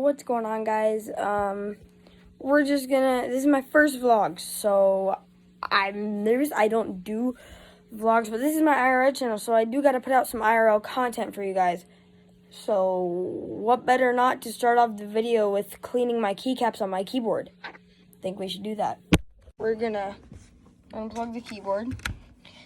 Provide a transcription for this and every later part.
what's going on, guys? This is my first vlog, so I'm nervous. I don't do vlogs, but this is my IRL channel, so I do gotta put out some IRL content for you guys. So what better not to start off the video with cleaning my keycaps on my keyboard? I think we should do that. We're gonna unplug the keyboard.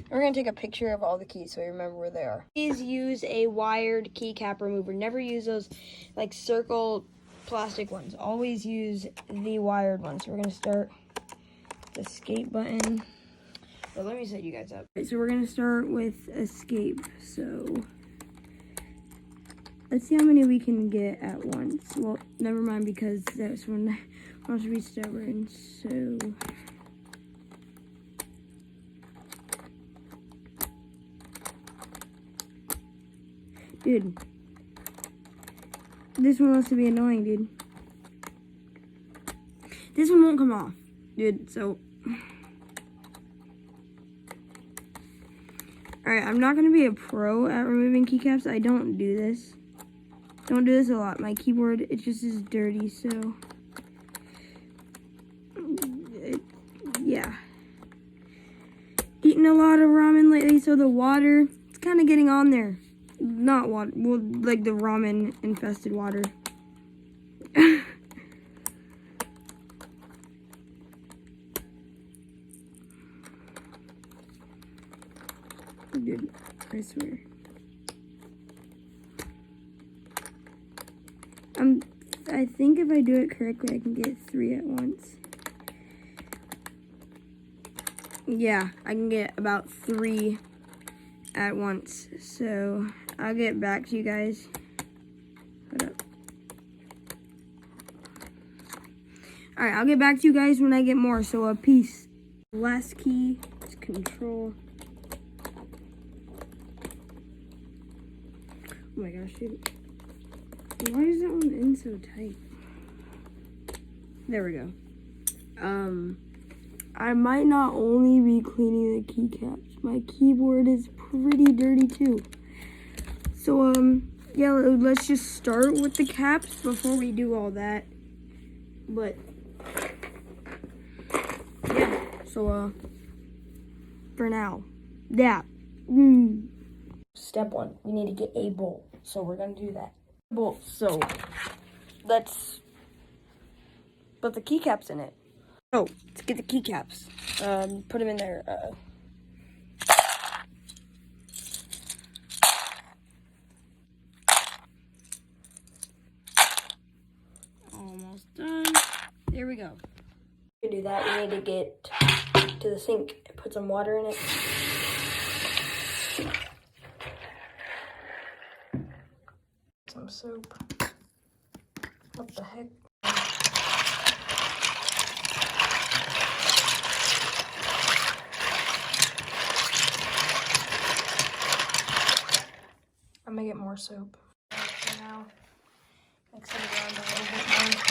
We're gonna take a picture of all the keys so we remember where they are. Please use a wired keycap remover. Never use those like circle plastic ones. Always use the wired ones. So we're gonna start the escape button. But let me set you guys up. Right, so we're gonna start with escape. So let's see how many we can get at once. Well, never mind, because that's when I want to be stubborn. So dude, this one wants to be annoying, dude. This one won't come off, dude, so. Alright, I'm not going to be a pro at removing keycaps. I don't do this. Don't do this a lot. My keyboard, it just is dirty, so. Yeah. Eating a lot of ramen lately, so the water, it's kind of getting on there. Not water, well, like the ramen infested water. Dude, I swear. I think if I do it correctly, I can get 3 at once. Yeah, I can get about 3 at once. So I'll get back to you guys. Hold up. Alright, I'll get back to you guys when I get more. So peace. Last key is control. Oh my gosh, dude. Why is that one in so tight? There we go. I might not only be cleaning the keycaps. My keyboard is pretty dirty too. So, yeah, let's just start with the caps before we do all that. But, yeah, so, for now, that. Step 1, we need to get a bowl. So we're gonna do that. Bowl, so let's put the keycaps in it. Oh, let's get the keycaps. Put them in there. Almost done. There we go. To do that, we need to get to the sink and put some water in it. Some soap. What the heck? I'm gonna get more soap for now. Mix it around a little bit more.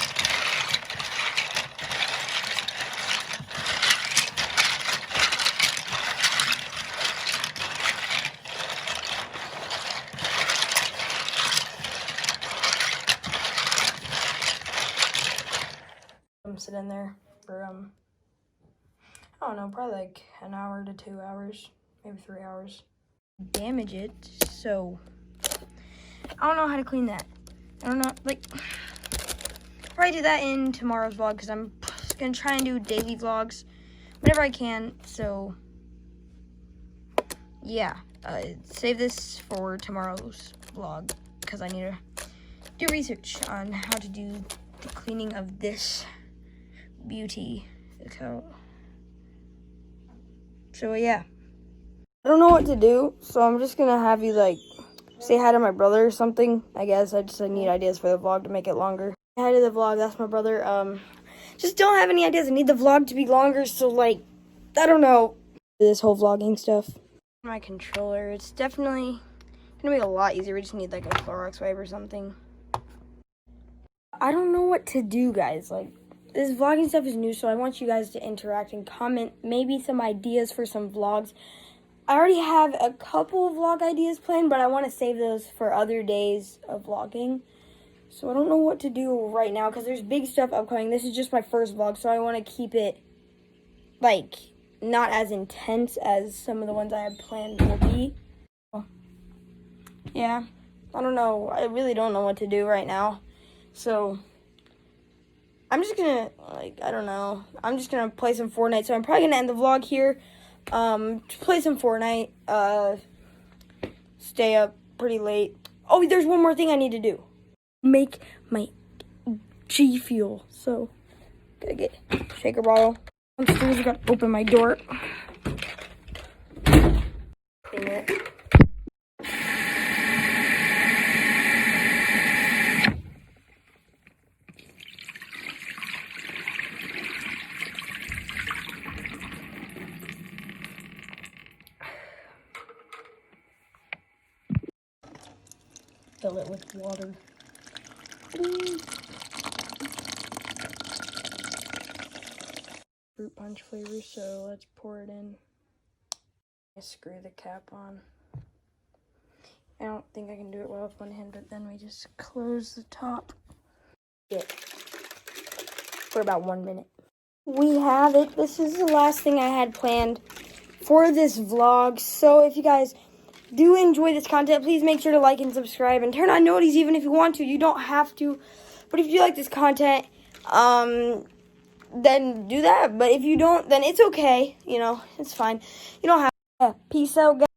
Sit in there for I don't know, probably like an hour to 2 hours, maybe 3 hours. Damage it, so I don't know how to clean that. I don't know, like, probably do that in tomorrow's vlog, because I'm gonna try and do daily vlogs whenever I can. So yeah, save this for tomorrow's vlog, because I need to do research on how to do the cleaning of this beauty account. So yeah, I don't know what to do, so I'm just gonna have you like say hi to my brother or something. I guess I need ideas for the vlog to make it longer. Hi to the vlog, that's my brother. Just don't have any ideas. I need the vlog to be longer, so like, I don't know, this whole vlogging stuff. My controller, it's definitely gonna be a lot easier. We just need like a Clorox wipe or something. I don't know what to do, guys. Like, this vlogging stuff is new, so I want you guys to interact and comment maybe some ideas for some vlogs. I already have a couple of vlog ideas planned, but I want to save those for other days of vlogging. So I don't know what to do right now because there's big stuff upcoming. This is just my first vlog, so I want to keep it, like, not as intense as some of the ones I have planned will be. Yeah, I don't know. I really don't know what to do right now. So I'm just gonna, like, I don't know. I'm just gonna play some Fortnite. So I'm probably gonna end the vlog here. Play some Fortnite. Stay up pretty late. Oh, there's one more thing I need to do. Make my G Fuel. So, gotta get shaker bottle. Downstairs, I gotta open my door. Clean it. Fill it with water. Fruit punch flavor, so let's pour it in. I screw the cap on. I don't think I can do it well with one hand, but then we just close the top. For about 1 minute. We have it. This is the last thing I had planned for this vlog. So if you guys do enjoy this content, please make sure to like and subscribe and turn on notis even if you want to. You don't have to. But if you like this content, then do that. But if you don't, then it's okay. You know, it's fine. You don't have to. Peace out, guys.